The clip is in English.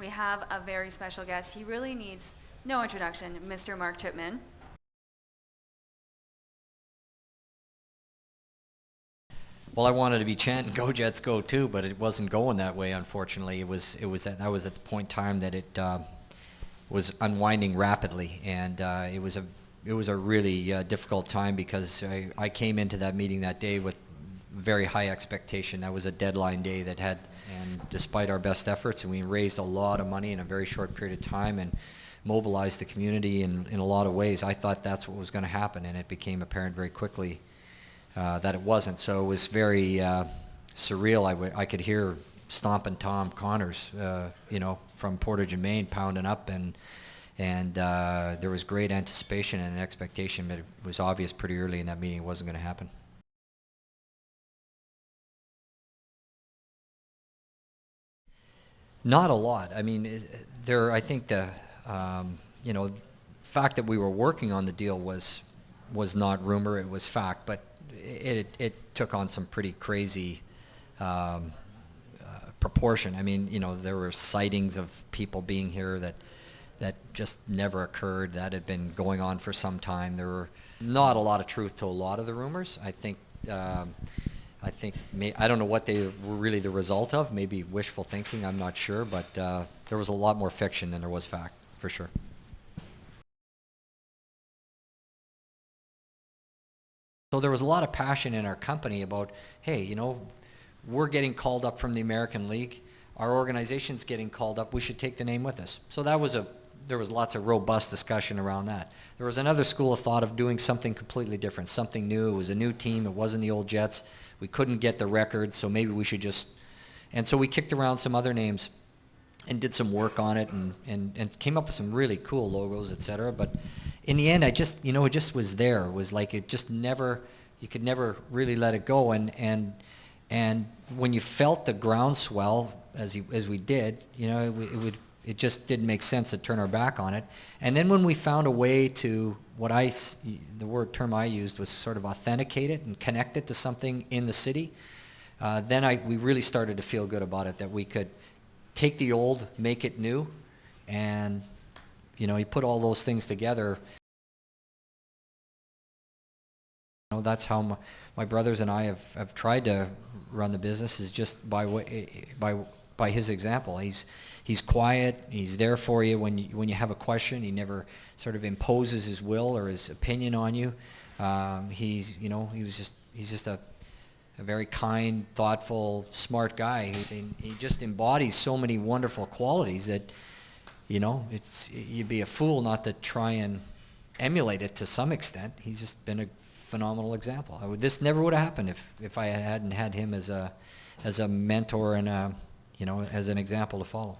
we have a very special guest. He really needs no introduction, Mr. Mark Chipman. Well, I wanted to be chanting "Go Jets, go" too, but it wasn't going that way. Unfortunately, I was at the point in time that it was unwinding rapidly, and it was a really difficult time because I came into that meeting that day with very high expectation. That was a deadline day and despite our best efforts, and we raised a lot of money in a very short period of time and mobilized the community in a lot of ways. I thought that's what was going to happen, and it became apparent very quickly that it wasn't. So it was very surreal. I could hear Stompin' Tom Connors, from Portage and Maine, pounding up, and there was great anticipation and expectation, but it was obvious pretty early in that meeting it wasn't going to happen. Not a lot. I mean, I think the fact that we were working on the deal was not rumor, it was fact, but it took on some pretty crazy proportion. I mean, there were sightings of people being here that just never occurred, that had been going on for some time. There were not a lot of truth to a lot of the rumors. I don't know what they were really the result of, maybe wishful thinking, I'm not sure, but there was a lot more fiction than there was fact, for sure. So there was a lot of passion in our company about, hey, we're getting called up from the American League, our organization's getting called up, we should take the name with us. So there was lots of robust discussion around that. There was another school of thought of doing something completely different, something new. It was a new team, it wasn't the old Jets. We couldn't get the record, so maybe we should just... And so we kicked around some other names and did some work on it and came up with some really cool logos, etc. But in the end, it just was there. It was like it just never... You could never really let it go. And when you felt the groundswell, as we did, it just didn't make sense to turn our back on it. And then when we found a way to, the term I used was sort of authenticate it and connect it to something in the city, then we really started to feel good about it, that we could take the old, make it new, and you put all those things together. That's how my brothers and I have tried to run the business, is just by his example. He's quiet. He's there for you when you have a question. He never sort of imposes his will or his opinion on you. He's just a very kind, thoughtful, smart guy. He just embodies so many wonderful qualities that you'd be a fool not to try and emulate it to some extent. He's just been a phenomenal example. This never would have happened if I hadn't had him as a mentor and as an example to follow.